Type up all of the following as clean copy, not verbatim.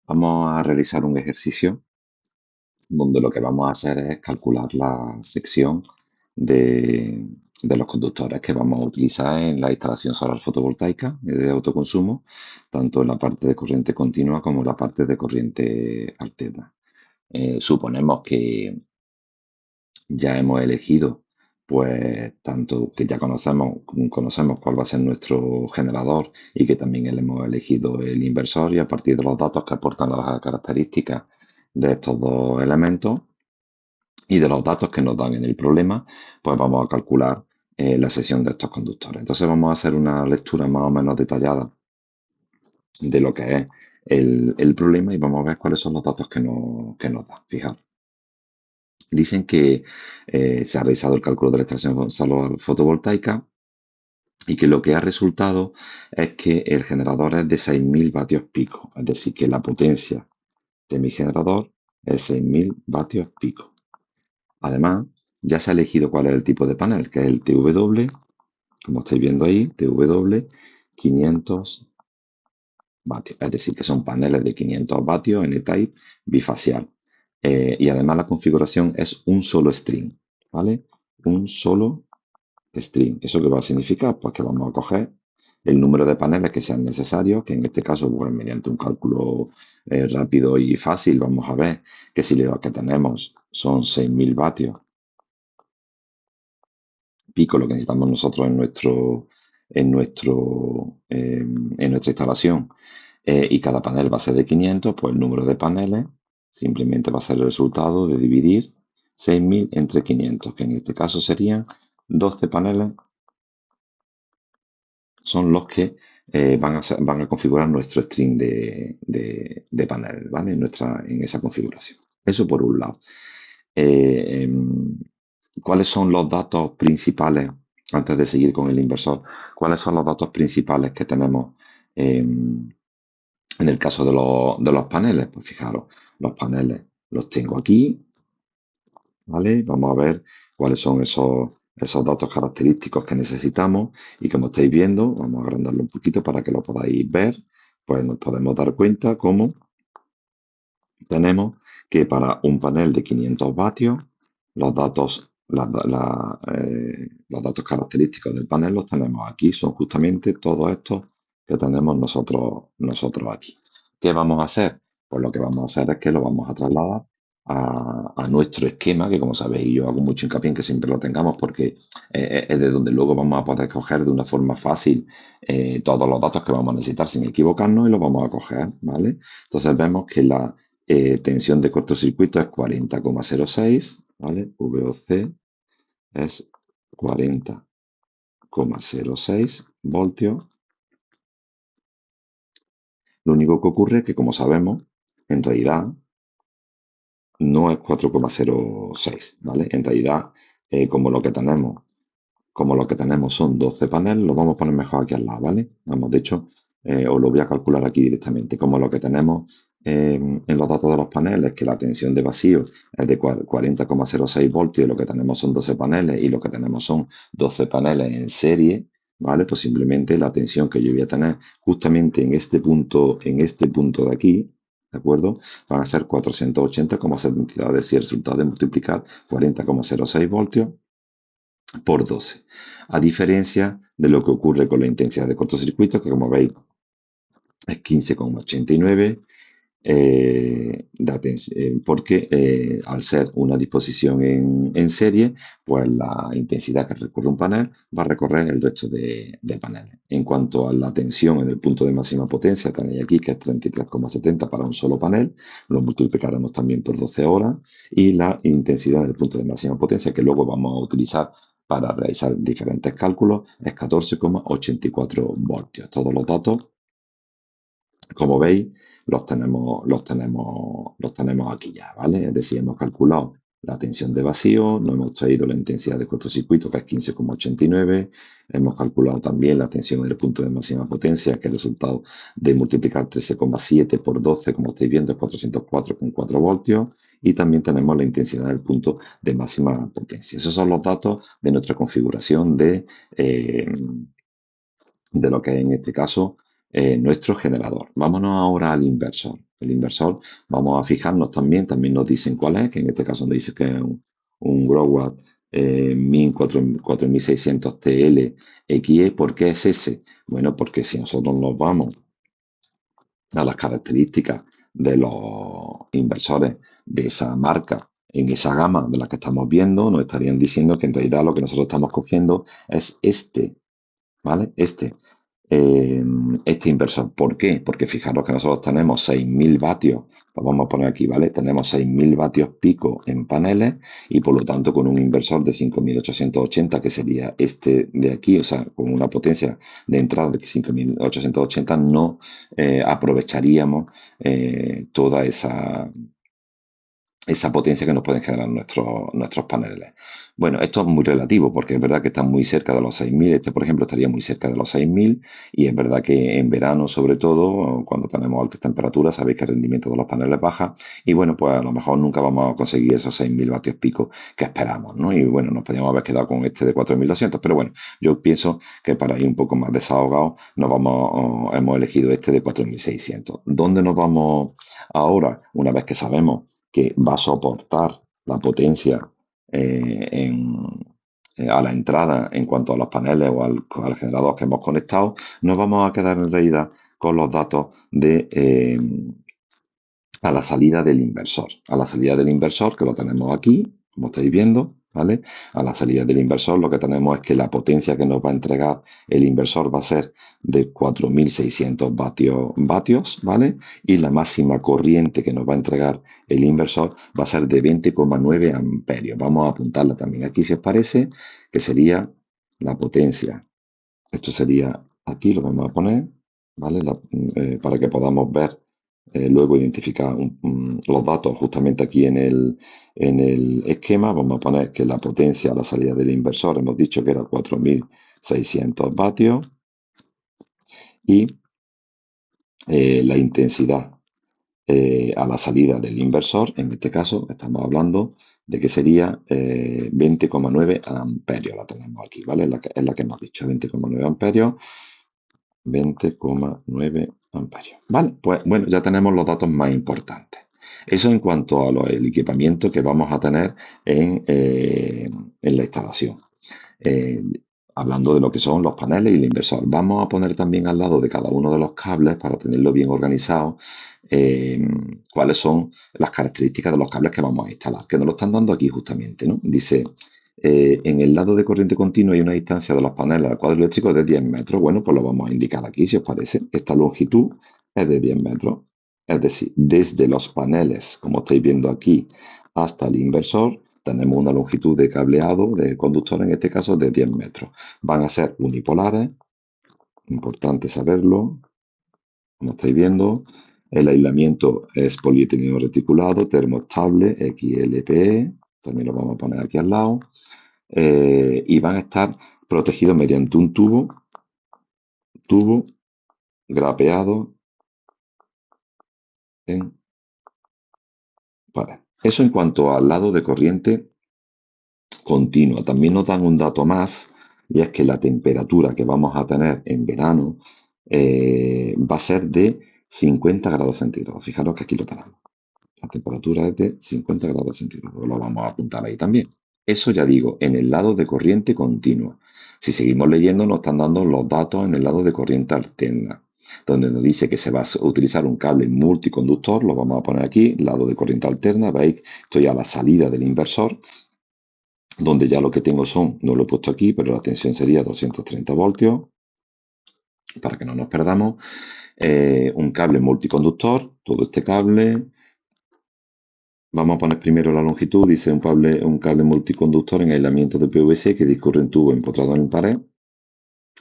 Vamos a realizar un ejercicio donde lo que vamos a hacer es calcular la sección de los conductores que vamos a utilizar en la instalación solar fotovoltaica de autoconsumo, tanto en la parte de corriente continua como en la parte de corriente alterna. Suponemos que ya hemos elegido, pues, tanto que ya conocemos cuál va a ser nuestro generador y que también hemos elegido el inversor, y a partir de los datos que aportan las características de estos dos elementos y de los datos que nos dan en el problema, pues vamos a calcular la sección de estos conductores. Entonces vamos a hacer una lectura más o menos detallada de lo que es el problema y vamos a ver cuáles son los datos que nos da. Fijaros. Dicen que se ha realizado el cálculo de la extracción solar fotovoltaica y que lo que ha resultado es que el generador es de 6.000 vatios pico, es decir, que la potencia de mi generador es 6.000 vatios pico. Además, ya se ha elegido cuál es el tipo de panel, que es el TW, como estáis viendo ahí, TW 500 vatios, es decir, que son paneles de 500 vatios N-type bifacial. Y además la configuración es un solo string, ¿vale? Un solo string. ¿Eso qué va a significar? Pues que vamos a coger el número de paneles que sean necesarios, que en este caso, pues mediante un cálculo rápido y fácil, vamos a ver que si lo que tenemos son 6.000 vatios pico, lo que necesitamos nosotros en nuestra instalación, y cada panel va a ser de 500, pues el número de paneles simplemente va a ser el resultado de dividir 6.000 entre 500, que en este caso serían 12 paneles, son los que van a configurar nuestro string de panel, ¿vale? En esa configuración. Eso por un lado. Eh, em, ¿Cuáles son los datos principales, antes de seguir con el inversor, cuáles son los datos principales que tenemos en el caso de los paneles? Pues fijaros, los paneles los tengo aquí, ¿vale? Vamos a ver cuáles son esos datos característicos que necesitamos, y como estáis viendo, vamos a agrandarlo un poquito para que lo podáis ver, pues nos podemos dar cuenta cómo tenemos que para un panel de 500 vatios, los datos característicos del panel los tenemos aquí, son justamente todos estos que tenemos nosotros aquí. ¿Qué vamos a hacer? Pues lo que vamos a hacer es que lo vamos a trasladar a nuestro esquema, que como sabéis yo hago mucho hincapié en que siempre lo tengamos porque es de donde luego vamos a poder coger de una forma fácil todos los datos que vamos a necesitar sin equivocarnos, y los vamos a coger, ¿vale? Entonces vemos que la tensión de cortocircuito es 40,06, ¿vale? VOC es 40,06 voltios. Lo único que ocurre es que, como sabemos, en realidad no es 4,06, ¿vale? En realidad, como lo que tenemos son 12 paneles, lo vamos a poner mejor aquí al lado, ¿vale? Vamos, de hecho, os lo voy a calcular aquí directamente. Como lo que tenemos en los datos de los paneles, que la tensión de vacío es de 40,06 voltios, y lo que tenemos son 12 paneles, y lo que tenemos son 12 paneles en serie, ¿vale? Pues simplemente la tensión que yo voy a tener justamente en este punto de aquí, ¿de acuerdo? Van a ser 480,72, es decir, el resultado de multiplicar 40,06 voltios por 12. A diferencia de lo que ocurre con la intensidad de cortocircuito, que como veis es 15,89, porque al ser una disposición en serie, pues la intensidad que recorre un panel va a recorrer el resto de paneles. En cuanto a la tensión en el punto de máxima potencia, tenéis aquí que es 33,70 para un solo panel, lo multiplicaremos también por 12 horas, y la intensidad en el punto de máxima potencia, que luego vamos a utilizar para realizar diferentes cálculos, es 14,84 voltios. Todos los datos, como veis, los tenemos aquí ya, ¿vale? Es decir, hemos calculado la tensión de vacío, nos hemos traído la intensidad de cortocircuito, que es 15,89, hemos calculado también la tensión en el punto de máxima potencia, que es el resultado de multiplicar 13,7 por 12, como estáis viendo, es 404,4 voltios, y también tenemos la intensidad del punto de máxima potencia. Esos son los datos de nuestra configuración de lo que es en este caso nuestro generador. Vámonos ahora al inversor. el inversor. Vamos a fijarnos también nos dicen cuál es, que en este caso nos dice que es un Growatt 4600 TL XE. ¿Por qué es ese? Bueno, porque si nosotros nos vamos a las características de los inversores de esa marca en esa gama de la que estamos viendo, nos estarían diciendo que en realidad lo que nosotros estamos cogiendo es este, ¿vale? Eh, este inversor. ¿Por qué? Porque fijaros que nosotros tenemos 6.000 vatios, lo vamos a poner aquí, ¿vale? Tenemos 6.000 vatios pico en paneles y por lo tanto con un inversor de 5.880, que sería este de aquí, o sea, con una potencia de entrada de 5.880, no aprovecharíamos toda esa potencia que nos pueden generar nuestros paneles. Bueno, esto es muy relativo porque es verdad que está muy cerca de los 6.000. Este, por ejemplo, estaría muy cerca de los 6.000 y es verdad que en verano, sobre todo, cuando tenemos altas temperaturas, sabéis que el rendimiento de los paneles baja y bueno, pues a lo mejor nunca vamos a conseguir esos 6.000 vatios pico que esperamos, ¿no? Y bueno, nos podríamos haber quedado con este de 4.200, pero bueno, yo pienso que para ir un poco más desahogados, hemos elegido este de 4.600. ¿Dónde nos vamos ahora? Una vez que sabemos que va a soportar la potencia a la entrada en cuanto a los paneles o al generador que hemos conectado, nos vamos a quedar en realidad con los datos a la salida del inversor. A la salida del inversor, que lo tenemos aquí, como estáis viendo, ¿vale? A la salida del inversor lo que tenemos es que la potencia que nos va a entregar el inversor va a ser de 4.600 vatios, ¿vale? Y la máxima corriente que nos va a entregar el inversor va a ser de 20,9 amperios. Vamos a apuntarla también aquí, si os parece, que sería la potencia. Esto sería aquí, lo vamos a poner, ¿vale? Para que podamos ver, luego identificar los datos justamente aquí en el esquema. Vamos a poner que la potencia a la salida del inversor hemos dicho que era 4.600 vatios y la intensidad a la salida del inversor, en este caso estamos hablando de que sería 20,9 amperios. La tenemos aquí, ¿vale? Es la que hemos dicho, 20,9 amperios. 20,9 amperios. Vale, pues bueno, ya tenemos los datos más importantes. Eso en cuanto al equipamiento que vamos a tener en la instalación. Eh, Hablando de lo que son los paneles y el inversor. Vamos a poner también al lado de cada uno de los cables para tenerlo bien organizado. eh, Cuáles son las características de los cables que vamos a instalar, que nos lo están dando aquí justamente, ¿no? Dice, en el lado de corriente continua hay una distancia de los paneles al cuadro eléctrico de 10 metros. Bueno, pues lo vamos a indicar aquí, si os parece. Esta longitud es de 10 metros. Es decir, desde los paneles, como estáis viendo aquí, hasta el inversor, tenemos una longitud de cableado, de conductor en este caso, de 10 metros. Van a ser unipolares, importante saberlo, como estáis viendo. El aislamiento es polietileno reticulado, termoestable, XLPE, también lo vamos a poner aquí al lado. Y van a estar protegidos mediante un tubo grapeado en pared. Eso en cuanto al lado de corriente continua. También nos dan un dato más, y es que la temperatura que vamos a tener en verano va a ser de 50 grados centígrados. Fijaros que aquí lo tenemos. La temperatura es de 50 grados centígrados. Lo vamos a apuntar ahí también. Eso ya digo, en el lado de corriente continua. Si seguimos leyendo, nos están dando los datos en el lado de corriente alterna, donde nos dice que se va a utilizar un cable multiconductor. Lo vamos a poner aquí, lado de corriente alterna. Veis, estoy a la salida del inversor, donde ya lo que tengo no lo he puesto aquí, pero la tensión sería 230 voltios, para que no nos perdamos. Un cable multiconductor, todo este cable. Vamos a poner primero la longitud, dice un cable multiconductor en aislamiento de PVC que discurre en tubo empotrado en pared,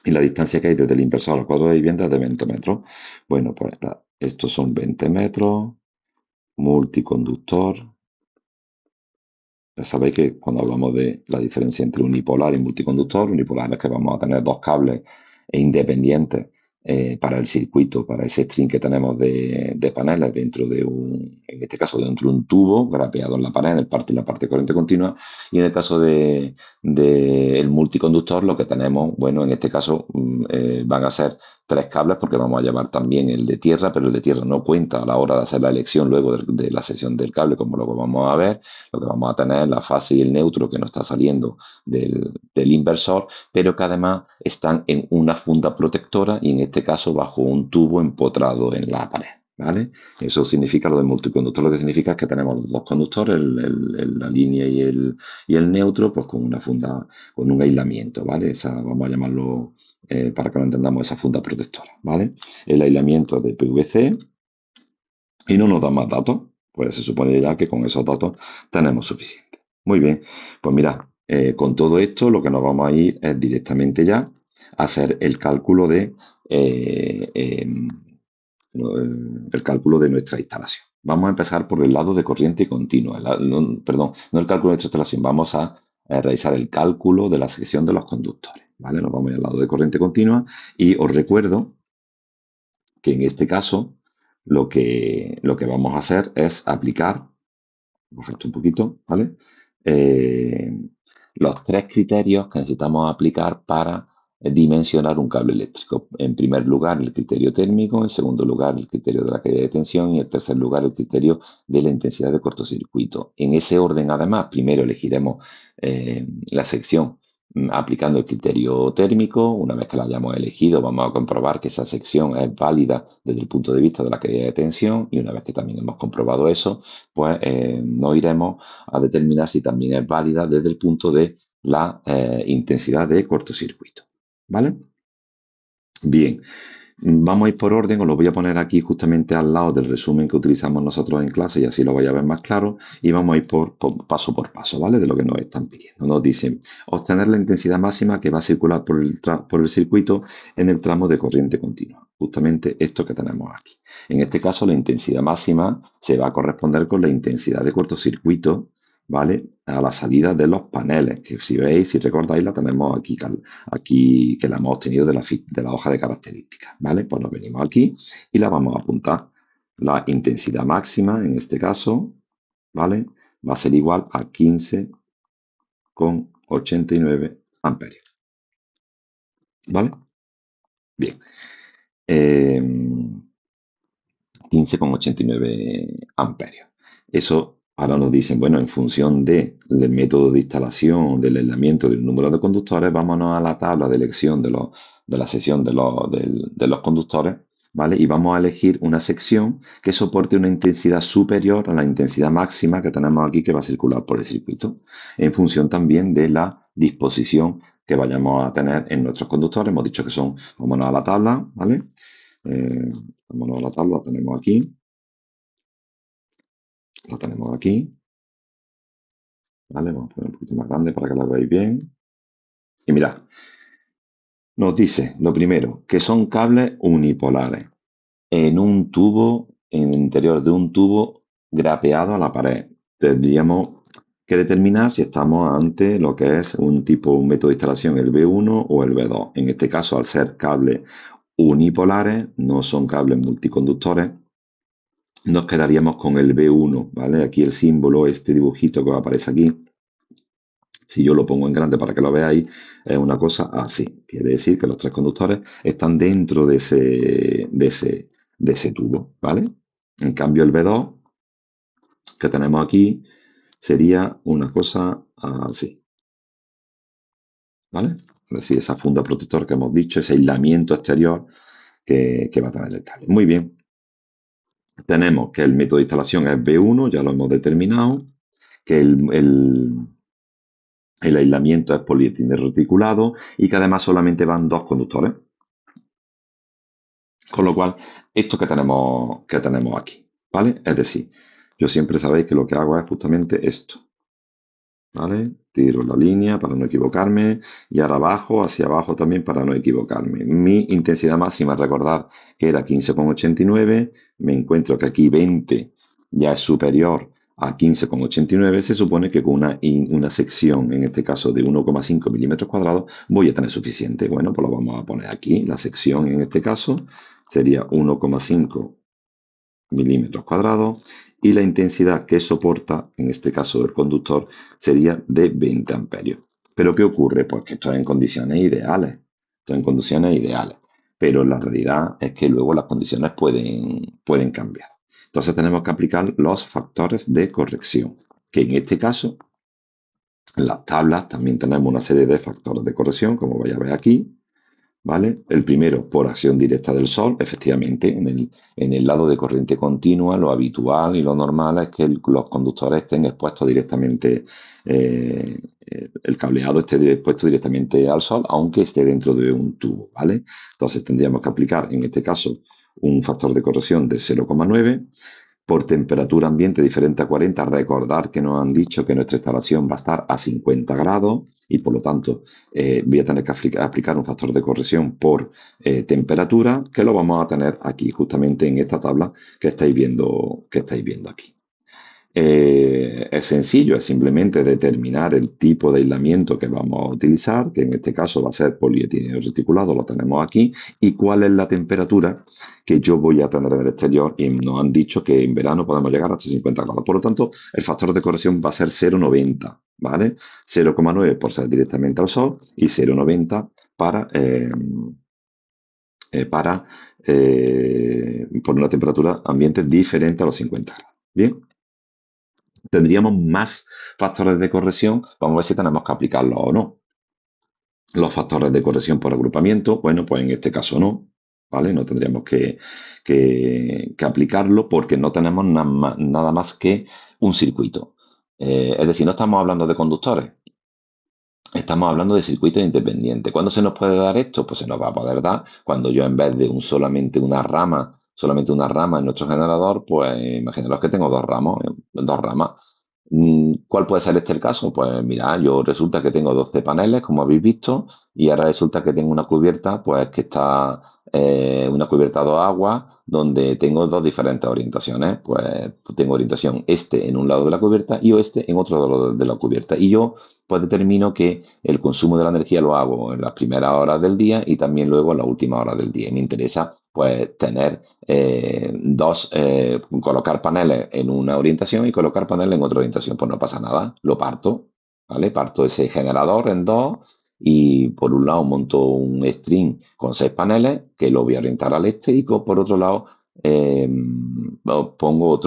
y la distancia que hay desde el inversor al cuadro de vivienda es de 20 metros. Bueno, pues estos son 20 metros, multiconductor. Ya sabéis que cuando hablamos de la diferencia entre unipolar y multiconductor, unipolar es que vamos a tener dos cables independientes para el circuito, para ese string que tenemos de paneles dentro en este caso dentro de un tubo grapeado en la pared, en la parte de corriente continua, y en el caso del multiconductor lo que tenemos, bueno, en este caso van a ser tres cables porque vamos a llevar también el de tierra, pero el de tierra no cuenta a la hora de hacer la elección luego de la sección del cable, como lo que vamos a ver. Lo que vamos a tener es la fase y el neutro que nos está saliendo del inversor, pero que además están en una funda protectora y en este caso bajo un tubo empotrado en la pared. ¿Vale? Eso significa lo de multiconductor, lo que significa es que tenemos los dos conductores, la línea y el neutro, pues con una funda, con un aislamiento, ¿vale? Esa, vamos a llamarlo, para que lo entendamos, esa funda protectora, ¿vale? El aislamiento de PVC y no nos da más datos, pues se supone ya que con esos datos tenemos suficiente. Muy bien, pues mira, con todo esto lo que nos vamos a ir es directamente ya a hacer el cálculo eh, em, el cálculo de nuestra instalación. Vamos a empezar por el lado de corriente continua. Perdón, no el cálculo de nuestra instalación, vamos a realizar el cálculo de la sección de los conductores. ¿Vale? Nos vamos al lado de corriente continua y os recuerdo que en este caso lo que vamos a hacer es aplicar, bajar esto un poquito, ¿vale? Eh, los tres criterios que necesitamos aplicar para dimensionar un cable eléctrico. En primer lugar, el criterio térmico, en segundo lugar, el criterio de la caída de tensión y en tercer lugar, el criterio de la intensidad de cortocircuito. En ese orden, además, primero elegiremos la sección aplicando el criterio térmico. Una vez que la hayamos elegido, vamos a comprobar que esa sección es válida desde el punto de vista de la caída de tensión y una vez que también hemos comprobado eso, pues nos iremos a determinar si también es válida desde el punto de la intensidad de cortocircuito. ¿Vale? Bien, vamos a ir por orden, os lo voy a poner aquí justamente al lado del resumen que utilizamos nosotros en clase y así lo vais a ver más claro y vamos a ir paso por paso, ¿vale? De lo que nos están pidiendo. Nos dicen obtener la intensidad máxima que va a circular por el circuito en el tramo de corriente continua. Justamente esto que tenemos aquí. En este caso, la intensidad máxima se va a corresponder con la intensidad de cortocircuito, ¿vale? A la salida de los paneles, que si veis, si recordáis, la tenemos aquí que la hemos obtenido de la hoja de características, ¿vale? Pues nos venimos aquí y la vamos a apuntar. La intensidad máxima, en este caso, ¿vale? Va a ser igual a 15,89 amperios, ¿vale? Bien. 15,89 amperios. Eso ahora nos dicen, bueno, en función del método de instalación, del aislamiento del número de conductores, vámonos a la tabla de elección de la sección de los conductores, ¿vale? Y vamos a elegir una sección que soporte una intensidad superior a la intensidad máxima que tenemos aquí que va a circular por el circuito, en función también de la disposición que vayamos a tener en nuestros conductores. Hemos dicho que son, vámonos a la tabla, ¿vale? Eh, Vámonos a la tabla, la tenemos aquí, ¿vale? Vamos a poner un poquito más grande para que la veáis bien. Y mirad, nos dice, lo primero, que son cables unipolares en un tubo, en el interior de un tubo grapeado a la pared. Tendríamos que determinar si estamos ante lo que es un método de instalación, el B1 o el B2. En este caso, al ser cables unipolares, no son cables multiconductores, nos quedaríamos con el B1, ¿vale? Aquí el símbolo, este dibujito que aparece aquí, si yo lo pongo en grande para que lo veáis, es una cosa así. Quiere decir que los tres conductores están dentro de ese tubo, ¿vale? En cambio el B2 que tenemos aquí sería una cosa así, ¿vale? Es decir, esa funda protectora que hemos dicho, ese aislamiento exterior que va a tener el cable. Muy bien. Tenemos que el método de instalación es B1, ya lo hemos determinado, que el aislamiento es polietileno reticulado y que además solamente van dos conductores. Con lo cual, esto que tenemos aquí, ¿vale? Es decir, yo siempre sabéis que lo que hago es justamente esto, ¿vale? Tiro la línea para no equivocarme y ahora abajo, hacia abajo también para no equivocarme. Mi intensidad máxima, recordad que era 15,89, me encuentro que aquí 20 ya es superior a 15,89, se supone que con una sección, en este caso de 1,5 milímetros cuadrados, voy a tener suficiente. Bueno, pues lo vamos a poner aquí, la sección en este caso sería 1,5 milímetros cuadrados y la intensidad que soporta, en este caso el conductor, sería de 20 amperios. ¿Pero qué ocurre? Pues que esto es en condiciones ideales. Esto es en condiciones ideales. pero la realidad es que luego las condiciones pueden cambiar. Entonces tenemos que aplicar los factores de corrección, que en este caso, en las tablas también tenemos una serie de factores de corrección, como vais a ver aquí, ¿vale? El primero, por acción directa del Sol, efectivamente, en el lado de corriente continua, lo habitual y lo normal es que los conductores estén expuestos directamente, el cableado esté expuesto directamente al Sol, aunque esté dentro de un tubo, ¿vale? Entonces tendríamos que aplicar, en este caso, un factor de corrección de 0,9. Por temperatura ambiente diferente a 40, recordar que nos han dicho que nuestra instalación va a estar a 50 grados y por lo tanto voy a tener que aplicar un factor de corrección por temperatura, que lo vamos a tener aquí, justamente en esta tabla que estáis viendo aquí. Es sencillo, es simplemente determinar el tipo de aislamiento que vamos a utilizar, que en este caso va a ser polietileno reticulado, lo tenemos aquí, y cuál es la temperatura que yo voy a tener en el exterior, y nos han dicho que en verano podemos llegar hasta 50 grados. Por lo tanto, el factor de corrección va a ser 0,90, ¿vale? 0,9 por ser directamente al sol y 0,90 por una temperatura ambiente diferente a los 50 grados. Bien. Tendríamos más factores de corrección, vamos a ver si tenemos que aplicarlos o no. Los factores de corrección por agrupamiento, bueno, pues en este caso no, ¿vale? No tendríamos que aplicarlo porque no tenemos nada más que un circuito. Es decir, no estamos hablando de conductores, estamos hablando de circuitos independientes. ¿Cuándo se nos puede dar esto? Pues se nos va a poder dar cuando yo en vez de solamente una rama en nuestro generador, pues imaginaros que tengo dos ramas. ¿Cuál puede ser el caso? Pues mira, yo resulta que tengo 12 paneles, como habéis visto, y ahora resulta que tengo una cubierta, pues que está una cubierta a dos aguas, donde tengo dos diferentes orientaciones. Pues tengo orientación este en un lado de la cubierta y oeste en otro lado de la cubierta. Y yo pues determino que el consumo de la energía lo hago en las primeras horas del día y también luego en las últimas horas del día. Y me interesa pues tener colocar paneles en una orientación y colocar paneles en otra orientación. Pues no pasa nada, lo parto, ¿vale? Parto ese generador en dos y por un lado monto un string con 6 paneles que lo voy a orientar al este y por otro lado eh, pongo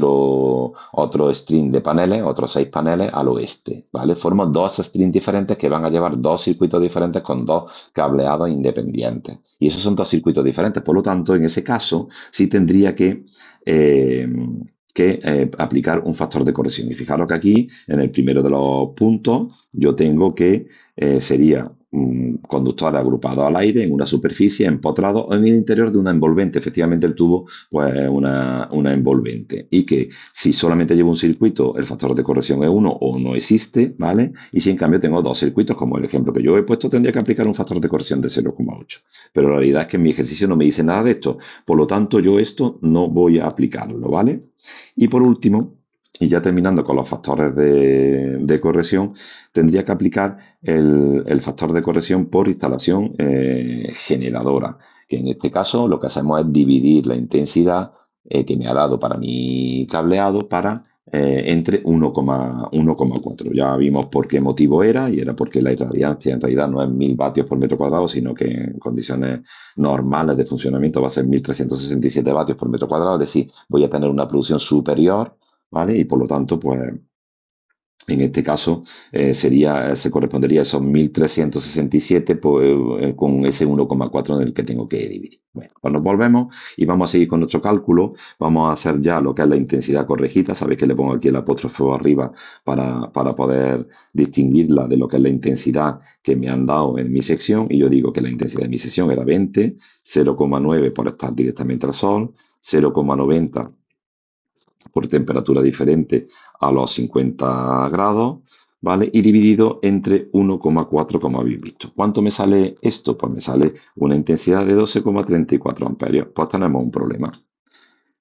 otro string de paneles, otros 6 paneles al oeste, ¿vale? Formo dos strings diferentes que van a llevar dos circuitos diferentes con dos cableados independientes. Y esos son dos circuitos diferentes. Por lo tanto, en ese caso, sí tendría eh, que aplicar un factor de corrección. Y fijaros que aquí, en el primero de los puntos, yo tengo que sería un conductor agrupado al aire en una superficie, empotrado o en el interior de una envolvente. Efectivamente, el tubo pues es una envolvente. Y que si solamente llevo un circuito, el factor de corrección es 1 o no existe, ¿vale? Y si en cambio tengo dos circuitos, como el ejemplo que yo he puesto, tendría que aplicar un factor de corrección de 0,8. Pero la realidad es que en mi ejercicio no me dice nada de esto. Por lo tanto, yo esto no voy a aplicarlo, ¿vale? Y por último, y ya terminando con los factores de corrección, tendría que aplicar el factor de corrección por instalación generadora, que en este caso lo que hacemos es dividir la intensidad que me ha dado para mi cableado entre 1,4. Ya vimos por qué motivo era, y era porque la irradiancia en realidad no es 1000 vatios por metro cuadrado, sino que en condiciones normales de funcionamiento va a ser 1367 vatios por metro cuadrado, es decir, voy a tener una producción superior, ¿vale? Y por lo tanto, pues en este caso se correspondería a esos 1367 pues, con ese 1,4 en el que tengo que dividir. Bueno, pues nos volvemos y vamos a seguir con nuestro cálculo. Vamos a hacer ya lo que es la intensidad corregida. Sabéis que le pongo aquí el apóstrofo arriba para poder distinguirla de lo que es la intensidad que me han dado en mi sección. Y yo digo que la intensidad de mi sección era 20, 0,9 por estar directamente al sol, 0,90 por temperatura diferente a los 50 grados, ¿vale? Y dividido entre 1,4, como habéis visto. ¿Cuánto me sale esto? Pues me sale una intensidad de 12,34 amperios. Pues tenemos un problema.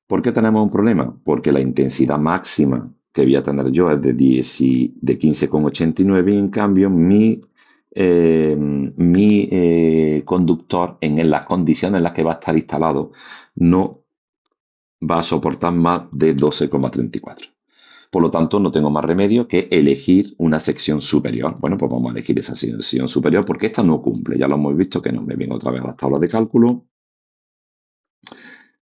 ¿Por qué tenemos un problema? Porque la intensidad máxima que voy a tener yo es de 15,89 y en cambio mi conductor en las condiciones en las que va a estar instalado no va a soportar más de 12,34. Por lo tanto, no tengo más remedio que elegir una sección superior. Bueno, pues vamos a elegir esa sección superior porque esta no cumple. Ya lo hemos visto que no me viene otra vez a las tablas de cálculo.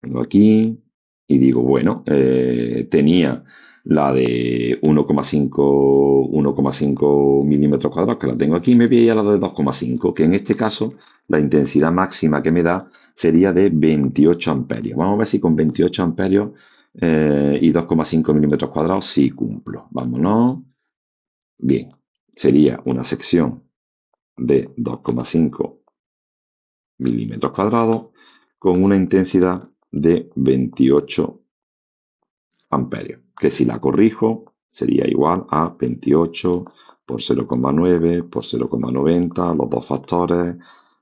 Vengo aquí y digo, bueno, tenía la de 1,5 milímetros cuadrados, que la tengo aquí, me voy a la de 2,5, que en este caso la intensidad máxima que me da sería de 28 amperios. Vamos a ver si con 28 amperios y 2,5 milímetros cuadrados sí cumplo. Vámonos. Bien, sería una sección de 2,5 milímetros cuadrados con una intensidad de 28 amperios, que si la corrijo sería igual a 28 por 0,9 por 0,90, los dos factores,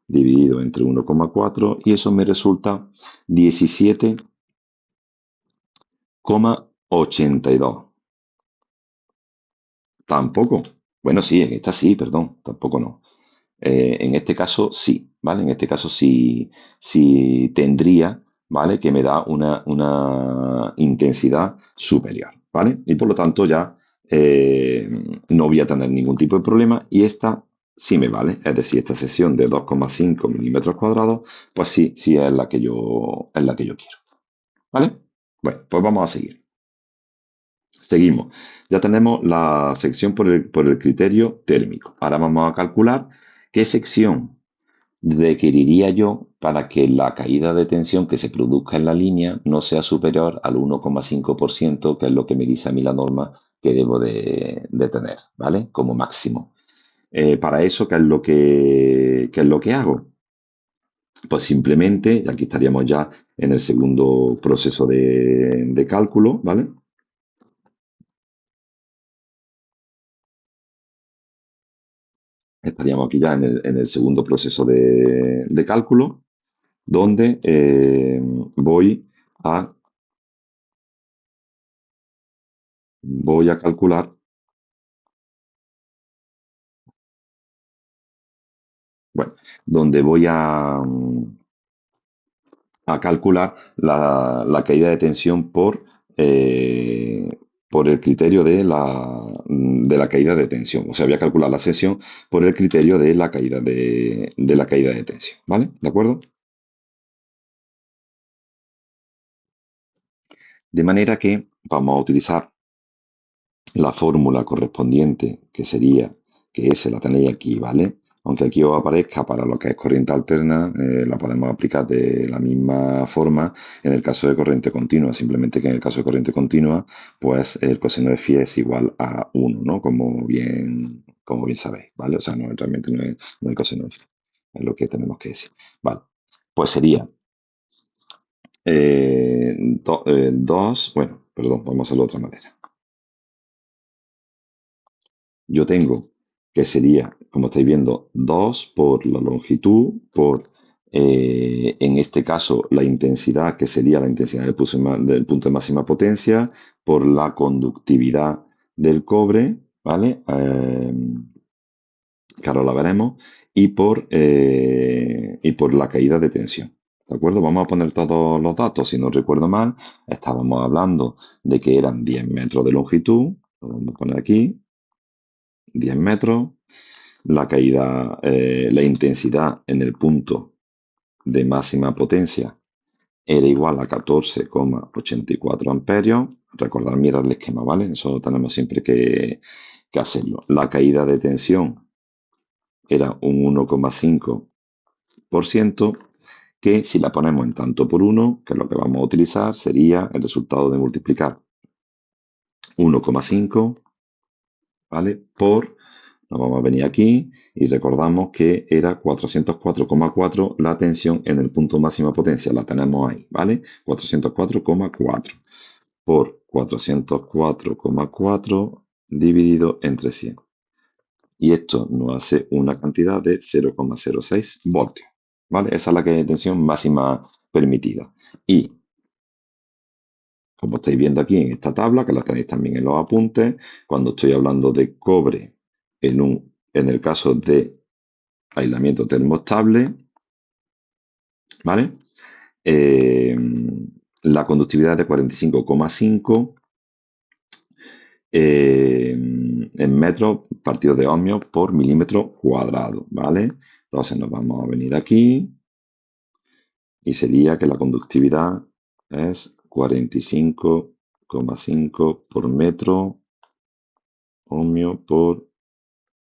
dividido entre 1,4 y eso me resulta 17,82. Tampoco. Bueno, sí, en esta sí, perdón, tampoco no. En este caso sí, ¿vale? En este caso sí, sí tendría, ¿vale? Que me da una intensidad superior, ¿vale? Y por lo tanto ya no voy a tener ningún tipo de problema y esta sí me vale. Es decir, esta sección de 2,5 milímetros cuadrados, pues sí, sí es la que yo quiero, ¿vale? Bueno, pues vamos a seguir. Seguimos. Ya tenemos la sección por el criterio térmico. Ahora vamos a calcular qué sección requeriría yo para que la caída de tensión que se produzca en la línea no sea superior al 1,5%, que es lo que me dice a mí la norma que debo de tener, ¿vale? Como máximo. Para eso, ¿qué es lo que hago? Pues simplemente, y aquí estaríamos ya en el segundo proceso de cálculo, ¿vale? Estaríamos aquí ya en el segundo proceso de cálculo, donde voy a calcular, bueno, donde voy a calcular la caída de tensión por el criterio de la caída de tensión. O sea, voy a calcular la sección por el criterio de la caída de la caída de tensión. ¿Vale? ¿De acuerdo? De manera que vamos a utilizar la fórmula correspondiente, que sería, que ese la tenéis aquí, ¿vale? Aunque aquí os aparezca para lo que es corriente alterna, la podemos aplicar de la misma forma en el caso de corriente continua, simplemente que en el caso de corriente continua, pues el coseno de phi es igual a 1, ¿no? Como bien sabéis, ¿vale? O sea, no, realmente no es coseno de phi, es lo que tenemos que decir. Vale, pues sería 2, bueno, perdón, vamos a hacerlo de otra manera. Yo tengo que sería, como estáis viendo, 2 por la longitud, por, en este caso, la intensidad, que sería la intensidad del punto de máxima potencia, por la conductividad del cobre, ¿vale? Que ahora la veremos, y por la caída de tensión. ¿De acuerdo? Vamos a poner todos los datos. Si no recuerdo mal, estábamos hablando de que eran 10 metros de longitud. Lo vamos a poner aquí, 10 metros. La caída, la intensidad en el punto de máxima potencia era igual a 14,84 amperios. Recordar, mirar el esquema, ¿vale? Eso tenemos siempre que hacerlo. La caída de tensión era un 1,5%, que si la ponemos en tanto por 1, que es lo que vamos a utilizar, sería el resultado de multiplicar 1,5, ¿vale? Por Nos vamos a venir aquí y recordamos que era 404,4 la tensión en el punto máxima potencia. La tenemos ahí, ¿vale? 404,4 por 404,4 dividido entre 100. Y esto nos hace una cantidad de 0,06 voltios, ¿vale? Esa es la que es tensión máxima permitida. Y como estáis viendo aquí en esta tabla, que la tenéis también en los apuntes, cuando estoy hablando de cobre en el caso de aislamiento termoestable, ¿vale? Eh, la conductividad es de 45,5 en metros partidos de ohmios por milímetro cuadrado, ¿vale? Entonces nos vamos a venir aquí y sería que la conductividad es 45,5 por metro ohmio por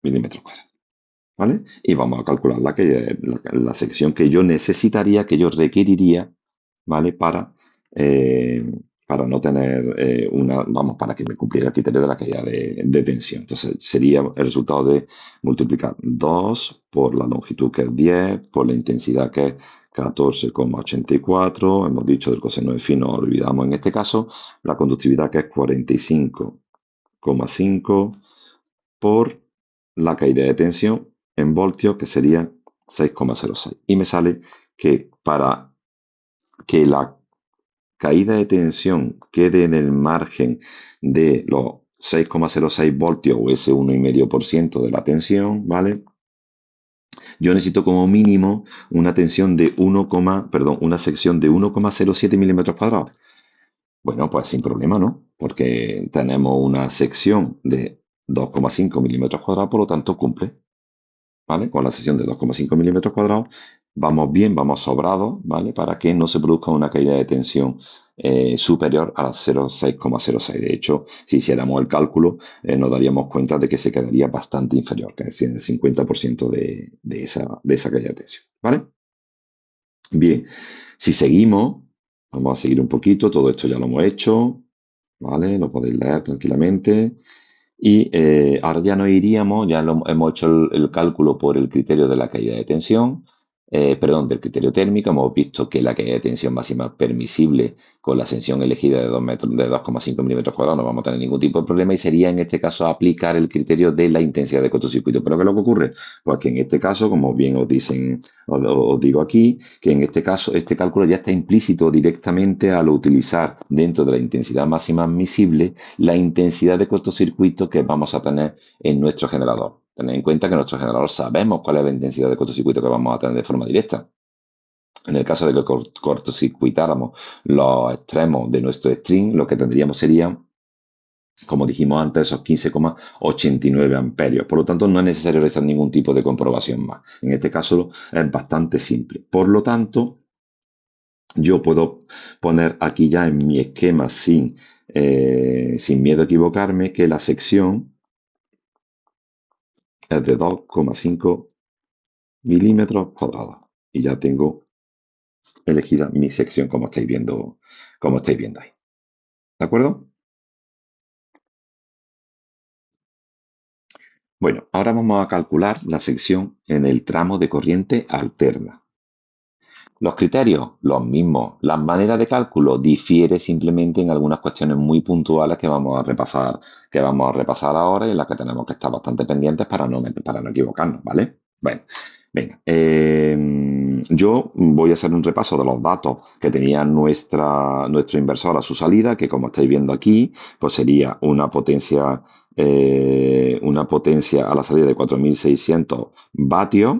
milímetro cuadrado. ¿Vale? Y vamos a calcular la sección que yo necesitaría, que yo requeriría, ¿vale? Eh, para no tener vamos, para que me cumpliera el criterio de la caída de tensión. Entonces, sería el resultado de multiplicar 2 por la longitud, que es 10, por la intensidad, que es 14,84. Hemos dicho del coseno de phi, no olvidamos en este caso. La conductividad, que es 45,5 por la caída de tensión en voltios, que sería 6,06. Y me sale que para que la caída de tensión quede en el margen de los 6,06 voltios o ese 1,5% de la tensión, ¿vale? Yo necesito como mínimo una tensión de una sección de 1,07 milímetros cuadrados. Bueno, pues sin problema, ¿no? Porque tenemos una sección de 2,5 milímetros cuadrados, por lo tanto cumple. ¿Vale? Con la sección de 2,5 milímetros cuadrados vamos bien, vamos sobrados, ¿vale? Para que no se produzca una caída de tensión superior a 0,6,06. De hecho, si hiciéramos el cálculo, nos daríamos cuenta de que se quedaría bastante inferior, que es decir, el 50% de esa caída de tensión, ¿vale? Bien, si seguimos, vamos a seguir un poquito, todo esto ya lo hemos hecho, ¿vale? Lo podéis leer tranquilamente. Y ahora ya nos iríamos, hemos hecho el cálculo por el criterio de la caída de tensión, perdón, del criterio térmico. Hemos visto que la caída de tensión máxima permisible con la sección elegida de 2 metros, de 2,5 milímetros cuadrados no vamos a tener ningún tipo de problema y sería en este caso aplicar el criterio de la intensidad de cortocircuito. ¿Pero qué es lo que ocurre? Pues que en este caso, como bien os dicen, os digo aquí, que en este caso este cálculo ya está implícito directamente al utilizar dentro de la intensidad máxima admisible la intensidad de cortocircuito que vamos a tener en nuestro generador. Tened en cuenta que en nuestro generador sabemos cuál es la intensidad de cortocircuito que vamos a tener de forma directa. En el caso de que cortocircuitáramos los extremos de nuestro string, lo que tendríamos sería, como dijimos antes, esos 15,89 amperios. Por lo tanto, no es necesario realizar ningún tipo de comprobación más. En este caso es bastante simple. Por lo tanto, yo puedo poner aquí ya en mi esquema sin miedo a equivocarme que la sección es de 2,5 milímetros cuadrados. Y ya tengo elegida mi sección como estáis viendo ahí. ¿De acuerdo? Bueno, ahora vamos a calcular la sección en el tramo de corriente alterna. Los criterios, los mismos. Las maneras de cálculo difiere simplemente en algunas cuestiones muy puntuales que vamos a repasar ahora y en las que tenemos que estar bastante pendientes para no equivocarnos, ¿vale? Bueno, venga. Yo voy a hacer un repaso de los datos que tenía nuestro inversor a su salida, que como estáis viendo aquí, pues sería una potencia a la salida de 4.600 vatios,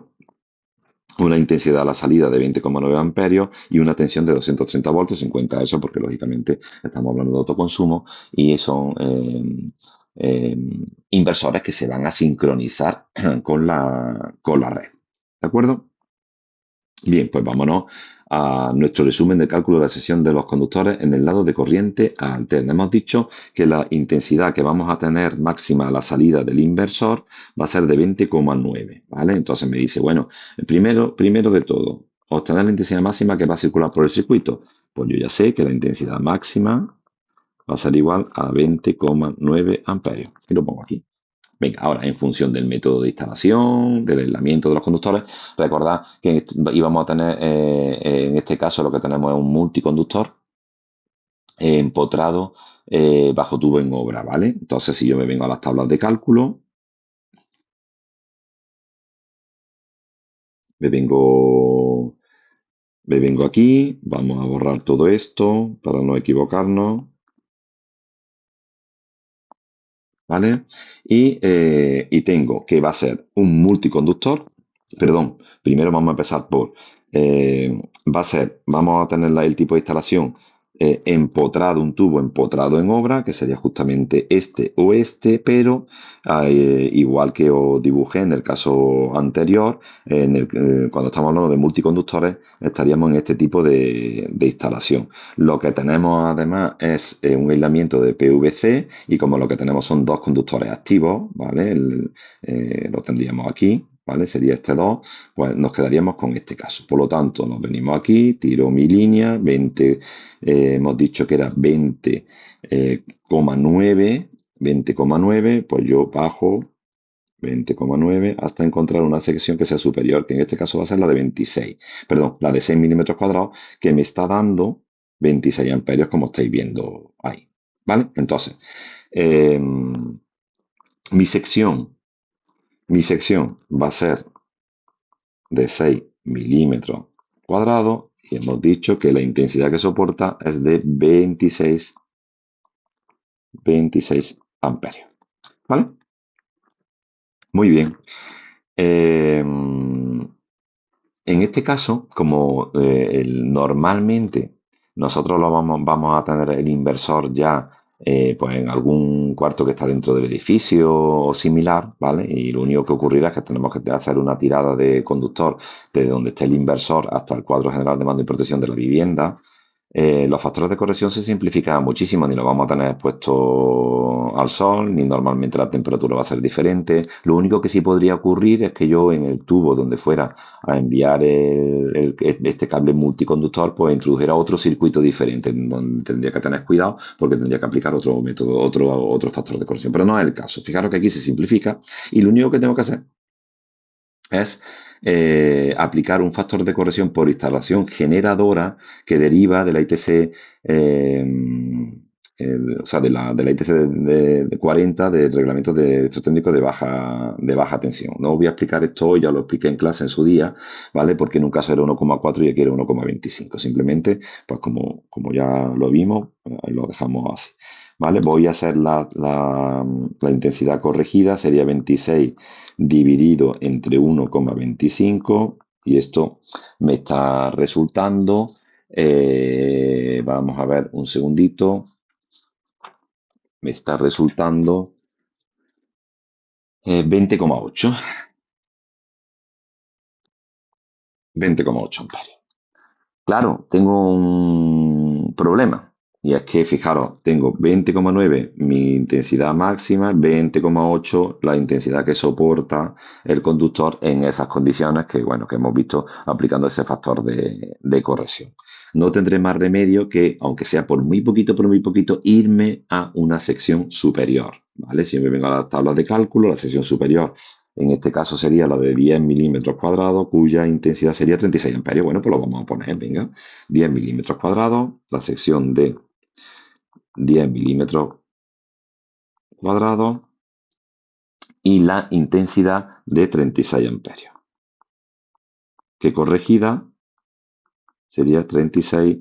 una intensidad a la salida de 20,9 amperios y una tensión de 230 voltios. En cuenta eso porque lógicamente estamos hablando de autoconsumo y son eh, inversores que se van a sincronizar con la red. ¿De acuerdo? Bien, pues vámonos a nuestro resumen de cálculo de la sección de los conductores en el lado de corriente alterna. Hemos dicho que la intensidad que vamos a tener máxima a la salida del inversor va a ser de 20,9, ¿vale? Entonces me dice, bueno, primero de todo, obtener la intensidad máxima que va a circular por el circuito. Pues yo ya sé que la intensidad máxima va a ser igual a 20,9 amperios. Y lo pongo aquí. Venga, ahora en función del método de instalación, del aislamiento de los conductores, recordad que íbamos a tener, en este caso lo que tenemos es un multiconductor empotrado bajo tubo en obra, ¿vale? Entonces, si yo me vengo a las tablas de cálculo, me vengo, me vengo aquí, vamos a borrar todo esto para no equivocarnos, ¿vale? Y tengo que va a ser un multiconductor, perdón, primero vamos a empezar por, va a ser, vamos a tener el tipo de instalación empotrado, un tubo empotrado en obra, que sería justamente este o este, pero igual que os dibujé en el caso anterior, cuando estamos hablando de multiconductores, estaríamos en este tipo de instalación. Lo que tenemos además es un aislamiento de PVC y como lo que tenemos son dos conductores activos, ¿vale? Lo tendríamos aquí. ¿Vale? Sería este 2, pues nos quedaríamos con este caso. Por lo tanto, nos venimos aquí, tiro mi línea, 20, hemos dicho que era 20,9, 20,9, pues yo bajo 20,9 hasta encontrar una sección que sea superior, que en este caso va a ser la de 26, perdón, la de 6 milímetros cuadrados, que me está dando 26 amperios, como estáis viendo ahí. ¿Vale? Entonces, eh, mi sección, mi sección va a ser de 6 milímetros cuadrados y hemos dicho que la intensidad que soporta es de 26 amperios. ¿Vale? Muy bien. En este caso, como normalmente nosotros vamos a tener el inversor ya pues en algún cuarto que está dentro del edificio o similar, ¿vale? Y lo único que ocurrirá es que tenemos que hacer una tirada de conductor desde donde esté el inversor hasta el cuadro general de mando y protección de la vivienda. Los factores de corrección se simplifican muchísimo, ni lo vamos a tener expuesto al sol, ni normalmente la temperatura va a ser diferente. Lo único que sí podría ocurrir es que yo en el tubo donde fuera a enviar este cable multiconductor, pues introdujera otro circuito diferente, donde tendría que tener cuidado porque tendría que aplicar otro método, otro factor de corrección. Pero no es el caso. Fijaros que aquí se simplifica y lo único que tengo que hacer es aplicar un factor de corrección por instalación generadora que deriva de la ITC, o sea, de la ITC de 40 del reglamento de electrotécnico de baja tensión. No voy a explicar esto hoy, ya lo expliqué en clase en su día, ¿vale? Porque en un caso era 1,4 y aquí era 1,25. Simplemente, pues como ya lo vimos, lo dejamos así. ¿Vale? Voy a hacer la intensidad corregida, sería 26 dividido entre 1,25 y esto me está resultando, vamos a ver un segundito, me está resultando 20,8, 20,8 amperios. Claro, tengo un problema. Y es que, fijaros, tengo 20,9 mi intensidad máxima, 20,8 la intensidad que soporta el conductor en esas condiciones que, bueno, que hemos visto aplicando ese factor de corrección. No tendré más remedio que, aunque sea por muy poquito, irme a una sección superior, ¿vale? Si me vengo a las tablas de cálculo, la sección superior en este caso sería la de 10 milímetros cuadrados, cuya intensidad sería 36 amperios. Bueno, pues lo vamos a poner, venga. 10 milímetros cuadrados, la sección de 10 milímetros cuadrados y la intensidad de 36 amperios. Que corregida sería 36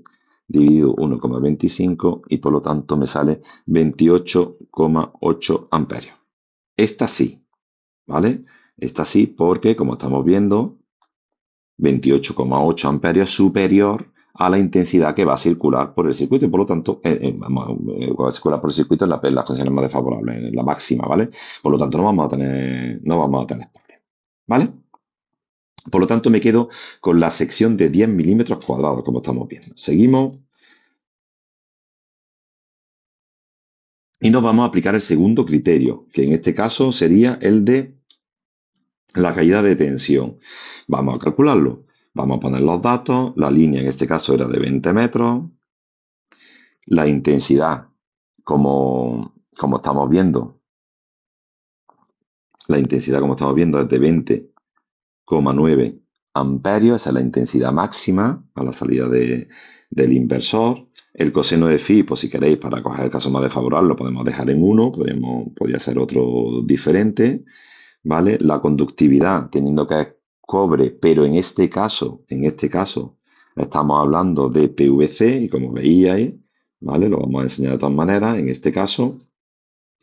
dividido 1,25 y por lo tanto me sale 28,8 amperios. Esta sí, ¿vale? Esta sí porque, como estamos viendo, 28,8 amperios superior a la intensidad que va a circular por el circuito y por lo tanto va a circular por el circuito en las condiciones más desfavorables, en la máxima, ¿vale? Por lo tanto no vamos a tener problemas, ¿vale? Por lo tanto me quedo con la sección de 10 milímetros cuadrados, como estamos viendo. Seguimos y nos vamos a aplicar el segundo criterio, que en este caso sería el de la caída de tensión. Vamos a calcularlo. Vamos a poner los datos. La línea en este caso era de 20 metros. La intensidad, como estamos viendo, es de 20,9 amperios. Esa es la intensidad máxima a la salida del inversor. El coseno de phi, pues si queréis, para coger el caso más desfavorable, lo podemos dejar en 1. Podría ser otro diferente. ¿Vale? La conductividad, teniendo que es cobre, pero en este caso, estamos hablando de PVC y como veíais, ¿vale? Lo vamos a enseñar de todas maneras. En este caso,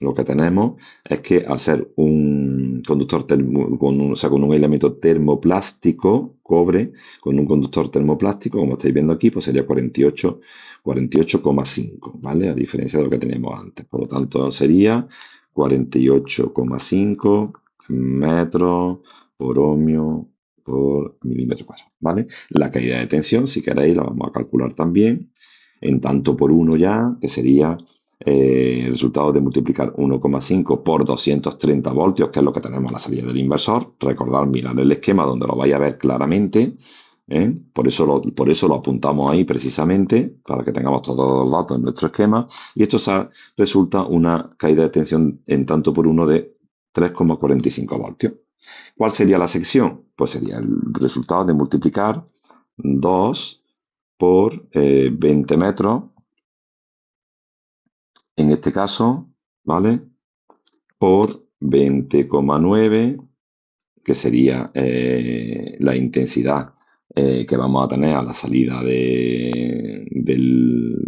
lo que tenemos es que al ser un conductor o sea, con un elemento termoplástico, cobre, con un conductor termoplástico, como estáis viendo aquí, pues sería 48,5, ¿vale? A diferencia de lo que teníamos antes. Por lo tanto, sería 48,5 metros por ohmio por milímetro cuadrado, ¿vale? La caída de tensión, si queréis, la vamos a calcular también en tanto por uno ya, que sería el resultado de multiplicar 1,5 por 230 voltios, que es lo que tenemos a la salida del inversor. Recordad, mirar el esquema donde lo vais a ver claramente. Por eso lo apuntamos ahí precisamente, para que tengamos todos los datos en nuestro esquema. Y esto resulta una caída de tensión en tanto por uno de 3,45 voltios. ¿Cuál sería la sección? Pues sería el resultado de multiplicar 2 por 20 metros, en este caso, ¿vale? Por 20,9, que sería la intensidad que vamos a tener a la salida del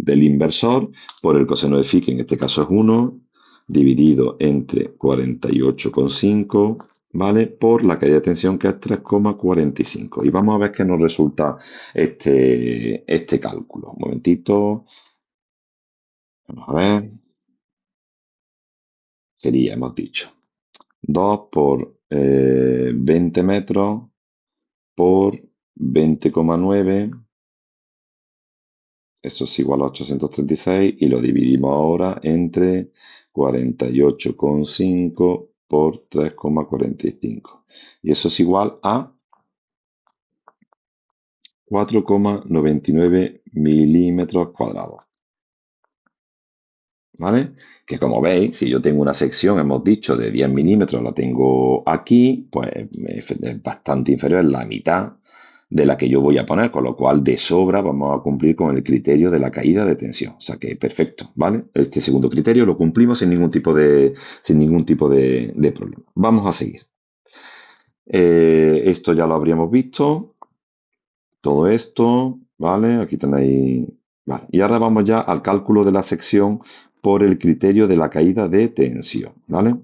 inversor, por el coseno de phi, que en este caso es 1, dividido entre 48,5, ¿vale? Por la caída de tensión, que es 3,45. Y vamos a ver qué nos resulta este cálculo. Un momentito. Vamos a ver. Sería, hemos dicho, 2 por 20 metros por 20,9. Eso es igual a 836 y lo dividimos ahora entre 48,5 por 3,45. Y eso es igual a 4,99 milímetros cuadrados. ¿Vale? Que como veis, si yo tengo una sección, hemos dicho, de 10 milímetros, la tengo aquí, pues es bastante inferior, es la mitad de la que yo voy a poner, con lo cual de sobra vamos a cumplir con el criterio de la caída de tensión. O sea que perfecto, ¿vale? Este segundo criterio lo cumplimos sin ningún tipo de problema. Vamos a seguir. Esto ya lo habríamos visto, todo esto, ¿vale? Aquí tenéis. Vale. Y ahora vamos ya al cálculo de la sección por el criterio de la caída de tensión, ¿vale?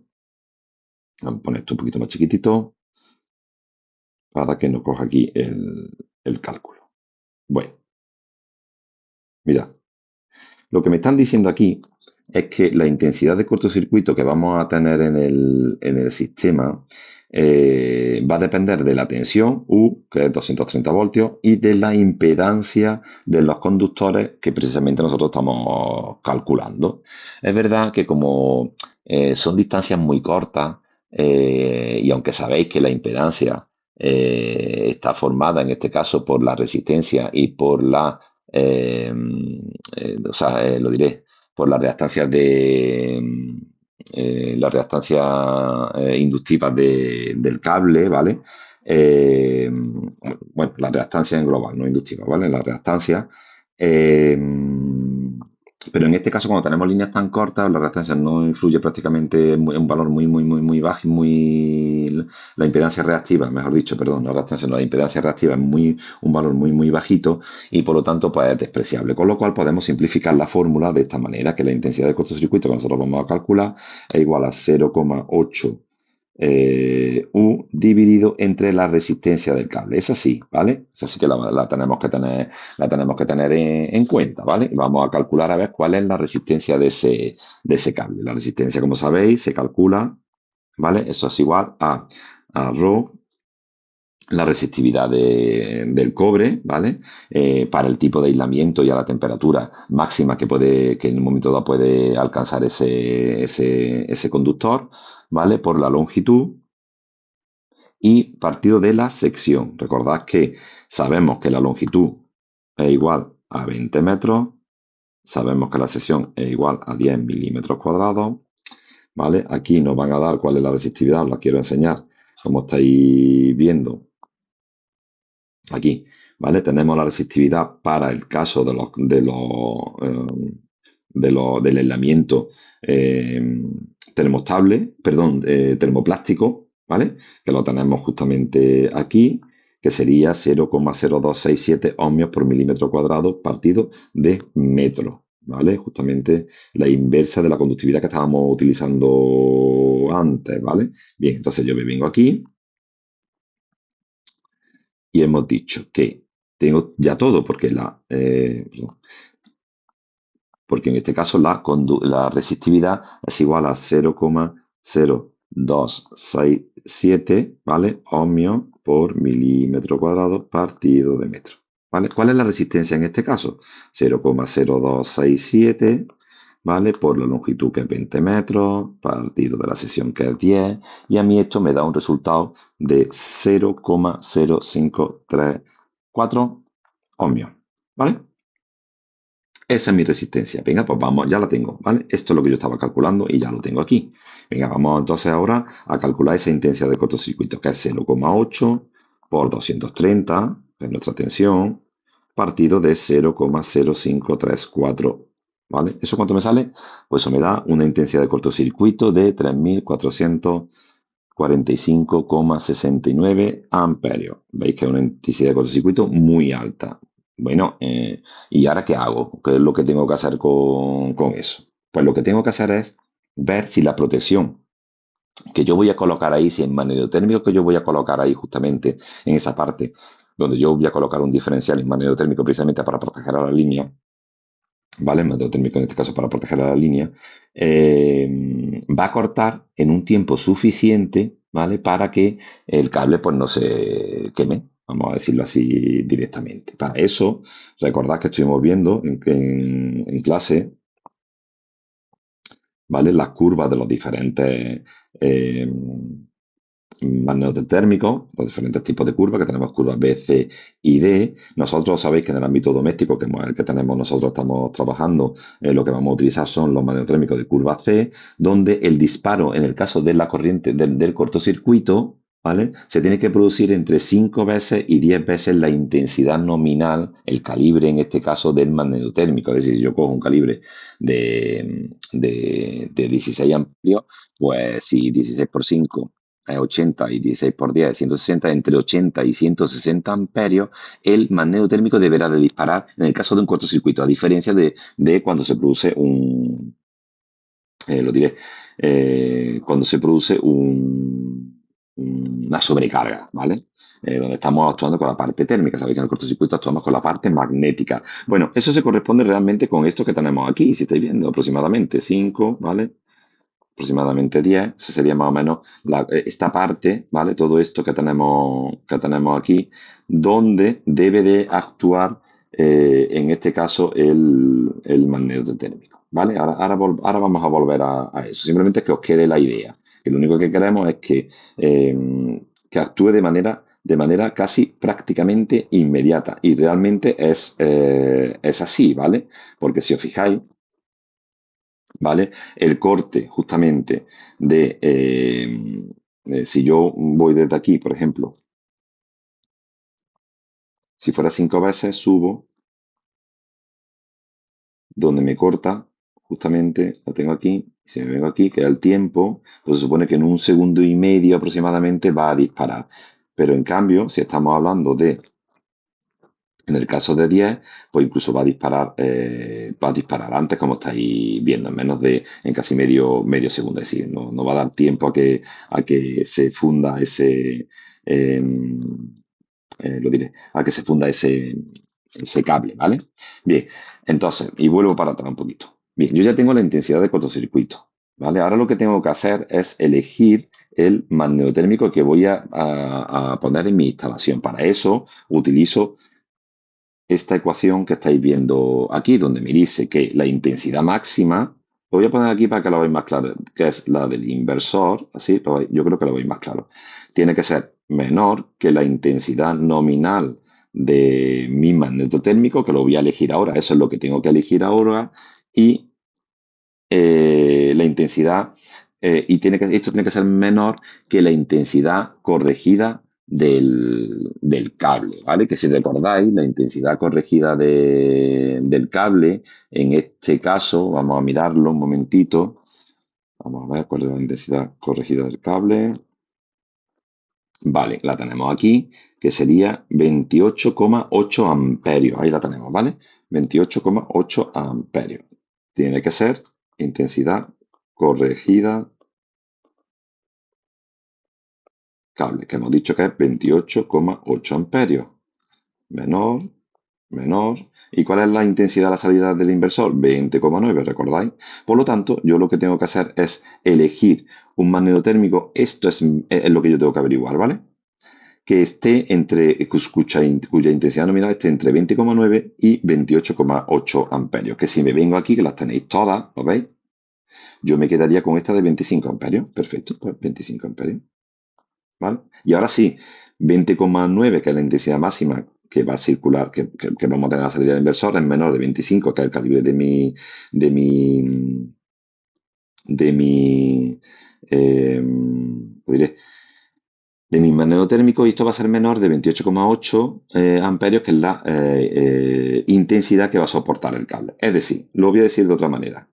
Vamos a poner esto un poquito más chiquitito para que nos coja aquí el cálculo. Bueno, mira, lo que me están diciendo aquí es que la intensidad de cortocircuito que vamos a tener en el sistema va a depender de la tensión U, que es 230 voltios, y de la impedancia de los conductores que precisamente nosotros estamos calculando. Es verdad que como son distancias muy cortas, y aunque sabéis que la impedancia está formada en este caso por la resistencia y por lo diré, por las reactancias inductivas del cable, ¿vale? Bueno, la reactancia en global, no inductiva, ¿vale? La reactancia. eh, pero en este caso, cuando tenemos líneas tan cortas, la reactancia no influye prácticamente, es un valor muy, muy, muy, muy bajo, la impedancia reactiva, mejor dicho, perdón, la reactancia no, la impedancia reactiva es un valor muy, muy bajito y por lo tanto pues es despreciable. Con lo cual podemos simplificar la fórmula de esta manera, que la intensidad de cortocircuito que nosotros vamos a calcular es igual a 0,8 U dividido entre la resistencia del cable. Es así, ¿vale? Es así que la tenemos que tener en cuenta, ¿vale? Vamos a calcular a ver cuál es la resistencia de ese cable. La resistencia, como sabéis, se calcula, ¿vale? Eso es igual a ρ, la resistividad del cobre, ¿vale? Para el tipo de aislamiento y a la temperatura máxima que en un momento dado puede alcanzar ese conductor, ¿vale? Por la longitud y partido de la sección. Recordad que sabemos que la longitud es igual a 20 metros, sabemos que la sección es igual a 10 milímetros cuadrados, ¿vale? Aquí nos van a dar cuál es la resistividad, os la quiero enseñar, como estáis viendo aquí, ¿vale? Tenemos la resistividad para el caso del aislamiento eh, termostable, perdón, termoplástico, ¿vale? Que lo tenemos justamente aquí, que sería 0,0267 ohmios por milímetro cuadrado partido de metro, ¿vale? Justamente la inversa de la conductividad que estábamos utilizando antes, ¿vale? Bien, entonces yo me vengo aquí y hemos dicho que tengo ya todo, perdón, porque en este caso la resistividad es igual a 0,0267, ¿vale? Ohmios por milímetro cuadrado partido de metro, ¿vale? ¿Cuál es la resistencia en este caso? 0,0267, ¿vale? Por la longitud que es 20 metros, partido de la sección que es 10, y a mí esto me da un resultado de 0,0534 ohmios, ¿vale? Esa es mi resistencia. Venga, pues vamos, ya la tengo, ¿vale? Esto es lo que yo estaba calculando y ya lo tengo aquí. Venga, vamos entonces ahora a calcular esa intensidad de cortocircuito, que es 0,8 por 230, que es nuestra tensión, partido de 0,0534, ¿vale? ¿Eso cuánto me sale? Pues eso me da una intensidad de cortocircuito de 3445,69 amperios. Veis que es una intensidad de cortocircuito muy alta. Bueno, ¿y ahora qué hago? ¿Qué es lo que tengo que hacer con eso? Pues lo que tengo que hacer es ver si la protección que yo voy a colocar ahí, si el magnetotérmico que yo voy a colocar ahí justamente en esa parte, donde yo voy a colocar un diferencial en magnetotérmico precisamente para proteger a la línea, ¿vale? El método térmico en este caso para proteger a la línea, va a cortar en un tiempo suficiente, ¿vale? Para que el cable pues no se queme, vamos a decirlo así directamente. Para eso, recordad que estuvimos viendo en clase, ¿vale? Las curvas de los diferentes magnetos térmicos, los diferentes tipos de curvas, que tenemos curvas B, C y D. Nosotros sabéis que en el ámbito doméstico, que es el que tenemos nosotros, estamos trabajando, lo que vamos a utilizar son los magnetotérmicos de curva C, donde el disparo, en el caso de la corriente del cortocircuito, ¿vale? Se tiene que producir entre 5 veces y 10 veces la intensidad nominal, el calibre en este caso del magnetotérmico. Es decir, si yo cojo un calibre de 16 amperios, pues si 16 por 5 es 80 y 16 por 10 es 160, entre 80 y 160 amperios, el magneto térmico deberá de disparar en el caso de un cortocircuito, a diferencia de cuando se produce lo diré, cuando se produce una sobrecarga, ¿vale? Donde estamos actuando con la parte térmica. Sabéis que en el cortocircuito actuamos con la parte magnética. Bueno, eso se corresponde realmente con esto que tenemos aquí, si estáis viendo, aproximadamente 5, ¿vale? Aproximadamente 10, esa sería más o menos esta parte, ¿vale? Todo esto que tenemos aquí, donde debe de actuar, en este caso, el magneto térmico, ¿vale? Ahora vamos a volver a eso. Simplemente es que os quede la idea, que lo único que queremos es que actúe de manera casi prácticamente inmediata, y realmente es así, ¿vale? Porque si os fijáis, ¿vale? El corte justamente si yo voy desde aquí, por ejemplo, si fuera 5 veces, subo, donde me corta, justamente, lo tengo aquí, si me vengo aquí, queda el tiempo, pues se supone que en 1,5 segundos aproximadamente va a disparar. Pero en cambio, si estamos hablando en el caso de 10, pues incluso va a disparar antes, como estáis viendo, en casi medio segundo. Es decir, no va a dar tiempo a que se funda ese cable, ¿vale? Bien, entonces, y vuelvo para atrás un poquito. Bien, yo ya tengo la intensidad de cortocircuito, ¿vale? Ahora lo que tengo que hacer es elegir el magnetotérmico que voy a poner en mi instalación. Para eso utilizo esta ecuación que estáis viendo aquí, donde me dice que la intensidad máxima, lo voy a poner aquí para que lo veáis más claro, que es la del inversor, así, yo creo que lo veis más claro. Tiene que ser menor que la intensidad nominal de mi magneto térmico, que lo voy a elegir ahora, eso es lo que tengo que elegir ahora, y la intensidad, esto tiene que ser menor que la intensidad corregida del cable, ¿vale? Que si recordáis, la intensidad corregida del cable, en este caso, vamos a mirarlo un momentito, vamos a ver cuál es la intensidad corregida del cable. Vale, la tenemos aquí, que sería 28,8 amperios. Ahí la tenemos, ¿vale? 28,8 amperios. tiene que ser intensidad corregida cable, que hemos dicho que es 28,8 amperios. Menor, menor. ¿Y cuál es la intensidad de la salida del inversor? 20,9, ¿recordáis? Por lo tanto, yo lo que tengo que hacer es elegir un magneto térmico. Esto es lo que yo tengo que averiguar, ¿vale? Que esté cuya intensidad nominal esté entre 20,9 y 28,8 amperios. Que si me vengo aquí, que las tenéis todas, ¿lo veis? Yo me quedaría con esta de 25 amperios. Perfecto, pues 25 amperios. ¿Vale? Y ahora sí, 20,9, que es la intensidad máxima que va a circular, que vamos a tener a la salida del inversor, es menor de 25, que es el calibre de mi, de mi, eh, ¿cómo diré? De mi magneto térmico, y esto va a ser menor de 28,8 amperios, que es la intensidad que va a soportar el cable. Es decir, lo voy a decir de otra manera.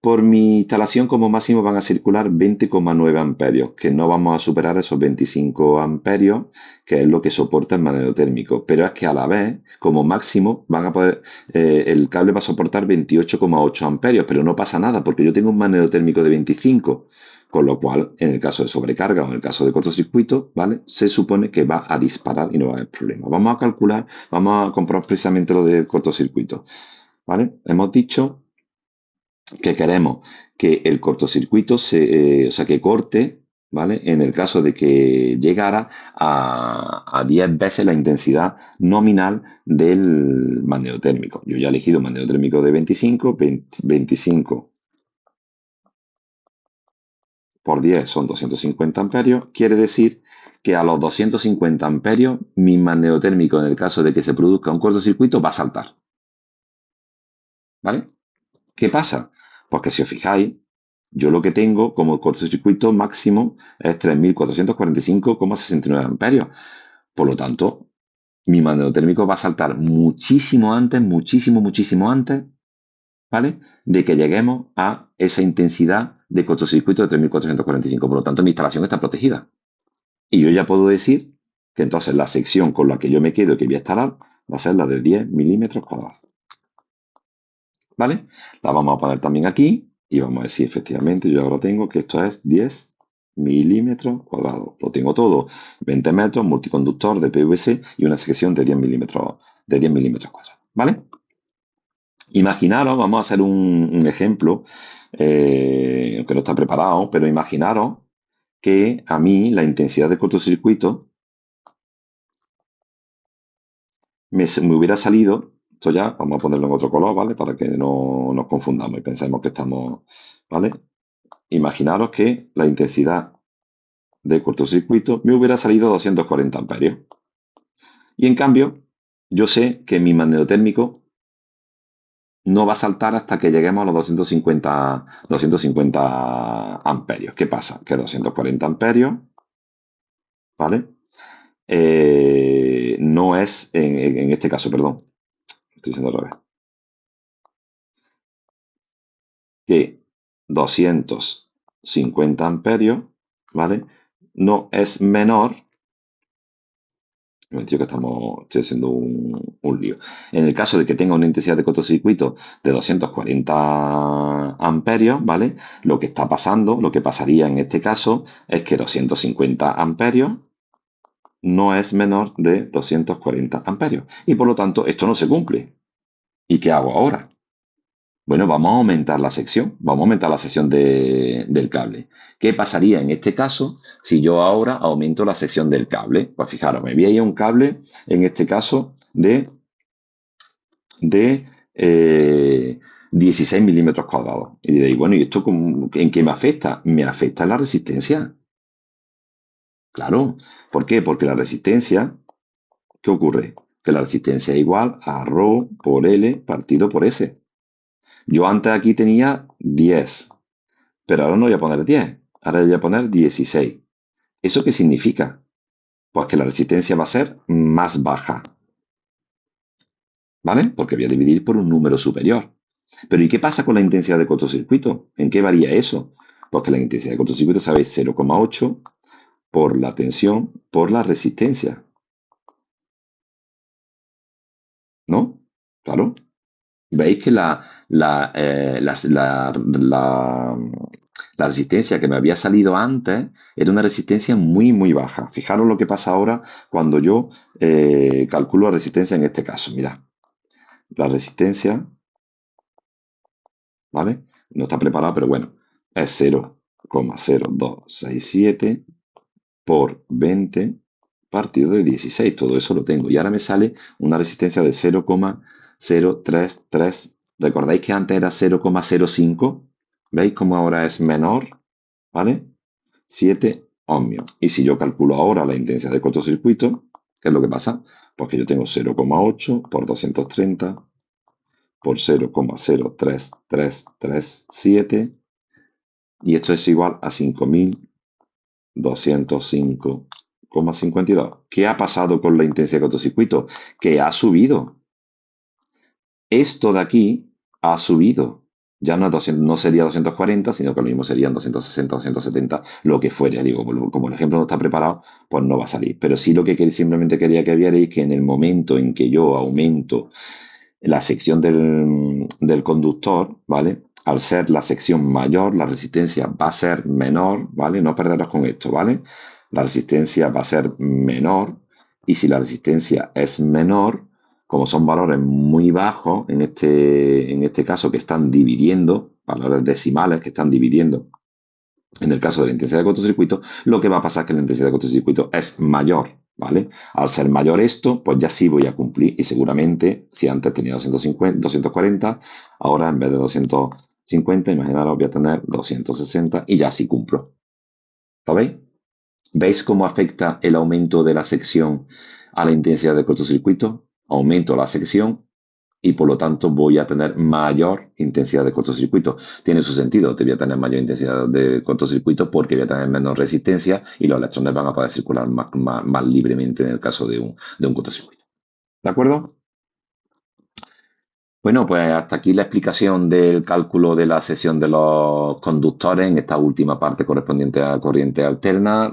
Por mi instalación como máximo van a circular 20,9 amperios, que no vamos a superar esos 25 amperios, que es lo que soporta el magneto térmico. Pero es que a la vez, como máximo, el cable va a soportar 28,8 amperios, pero no pasa nada porque yo tengo un magneto térmico de 25, con lo cual, en el caso de sobrecarga o en el caso de cortocircuito, ¿vale? Se supone que va a disparar y no va a haber problema. Vamos a calcular, vamos a comprobar precisamente lo del cortocircuito, ¿vale? Hemos dicho que queremos que el cortocircuito o sea, que corte, ¿vale? En el caso de que llegara a 10 veces la intensidad nominal del magneto térmico. Yo ya he elegido un magneto térmico de 25, 25 por 10 son 250 amperios, quiere decir que a los 250 amperios mi magneto térmico, en el caso de que se produzca un cortocircuito, va a saltar, ¿vale? ¿Qué pasa? Pues que si os fijáis, yo lo que tengo como cortocircuito máximo es 3445,69 amperios. Por lo tanto, mi magneto térmico va a saltar muchísimo antes, muchísimo, muchísimo antes, ¿vale? De que lleguemos a esa intensidad de cortocircuito de 3445. Por lo tanto, mi instalación está protegida. Y yo ya puedo decir que entonces la sección con la que yo me quedo y que voy a instalar va a ser la de 10 milímetros cuadrados. ¿Vale? La vamos a poner también aquí y vamos a decir, efectivamente, yo ahora tengo que esto es 10 milímetros cuadrados. Lo tengo todo, 20 metros, multiconductor de PVC y una sección de 10 milímetros cuadrados. ¿Vale? Imaginaros, vamos a hacer un ejemplo, que no está preparado, pero imaginaros que a mí la intensidad de cortocircuito me hubiera salido, esto ya vamos a ponerlo en otro color, ¿vale? Para que no nos confundamos y pensemos que estamos, ¿vale? Imaginaros que la intensidad de cortocircuito me hubiera salido 240 amperios. Y en cambio, yo sé que mi magneto térmico no va a saltar hasta que lleguemos a los 250 amperios. ¿Qué pasa? Que 240 amperios, ¿vale? No es, en este caso, perdón, estoy diciendo al revés, que 250 amperios, ¿vale? No es menor. Un momentito que estoy haciendo un lío. En el caso de que tenga una intensidad de cortocircuito de 240 amperios, ¿vale? Lo que está pasando, lo que pasaría en este caso, es que 250 amperios no es menor de 240 amperios. Y por lo tanto, esto no se cumple. ¿Y qué hago ahora? Bueno, vamos a aumentar la sección, vamos a aumentar la sección del cable. ¿Qué pasaría en este caso si yo ahora aumento la sección del cable? Pues fijaros, me voy a ir a un cable, en este caso, de 16 milímetros cuadrados. Y diréis, bueno, ¿y esto en qué me afecta? Me afecta en la resistencia. Claro. ¿Por qué? Porque la resistencia, ¿qué ocurre? Que la resistencia es igual a ρ por L partido por S. Yo antes aquí tenía 10. Pero ahora no voy a poner 10, ahora voy a poner 16. ¿Eso qué significa? Pues que la resistencia va a ser más baja, ¿vale? Porque voy a dividir por un número superior. Pero ¿y qué pasa con la intensidad de cortocircuito? ¿En qué varía eso? Pues que la intensidad de cortocircuito, sabéis, 0,8 por la tensión por la resistencia, ¿no? Claro. Veis que la resistencia que me había salido antes era una resistencia muy, muy baja. Fijaros lo que pasa ahora cuando yo calculo resistencia en este caso. Mirad, la resistencia, ¿vale? No está preparada, pero bueno, es 0,0267 por 20 partido de 16. Todo eso lo tengo. Y ahora me sale una resistencia de 0,033. ¿Recordáis que antes era 0,05? ¿Veis cómo ahora es menor? ¿Vale? 7 ohmios. Y si yo calculo ahora la intensidad de cortocircuito, ¿qué es lo que pasa? Pues que yo tengo 0,8 por 230 por 0,03337 y esto es igual a 5205,52. ¿Qué ha pasado con la intensidad de cortocircuito? Que ha subido. Esto de aquí ha subido. Ya no, es 200, no sería 240, sino que lo mismo serían 260, 270, lo que fuera. Digo, como el ejemplo no está preparado, pues no va a salir. Pero sí lo que simplemente quería que vierais que en el momento en que yo aumento la sección del conductor, ¿vale? Al ser la sección mayor, la resistencia va a ser menor, ¿vale? No perderos con esto, ¿vale? La resistencia va a ser menor y si la resistencia es menor, como son valores muy bajos, en este caso que están dividiendo, valores decimales que están dividiendo, en el caso de la intensidad de cortocircuito, lo que va a pasar es que la intensidad de cortocircuito es mayor, ¿vale? Al ser mayor esto, pues ya sí voy a cumplir y seguramente, si antes tenía 250, 240, ahora en vez de 250, imaginaros, voy a tener 260 y ya sí cumplo. ¿Lo veis? ¿Veis cómo afecta el aumento de la sección a la intensidad de cortocircuito? Aumento la sección y por lo tanto voy a tener mayor intensidad de cortocircuito. Tiene su sentido, te voy a tener mayor intensidad de cortocircuito porque voy a tener menos resistencia y los electrones van a poder circular más libremente en el caso de un cortocircuito. ¿De acuerdo? Bueno, pues hasta aquí la explicación del cálculo de la sección de los conductores en esta última parte correspondiente a corriente alterna.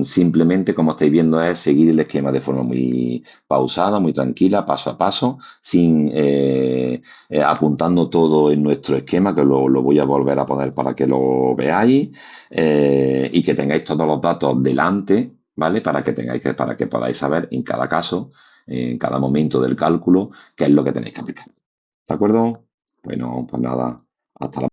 Simplemente, como estáis viendo, es seguir el esquema de forma muy pausada, muy tranquila, paso a paso, sin apuntando todo en nuestro esquema, que lo voy a volver a poner para que lo veáis y que tengáis todos los datos delante, ¿vale? Para que podáis saber en cada caso, en cada momento del cálculo, qué es lo que tenéis que aplicar. ¿De acuerdo? Bueno, pues nada, hasta la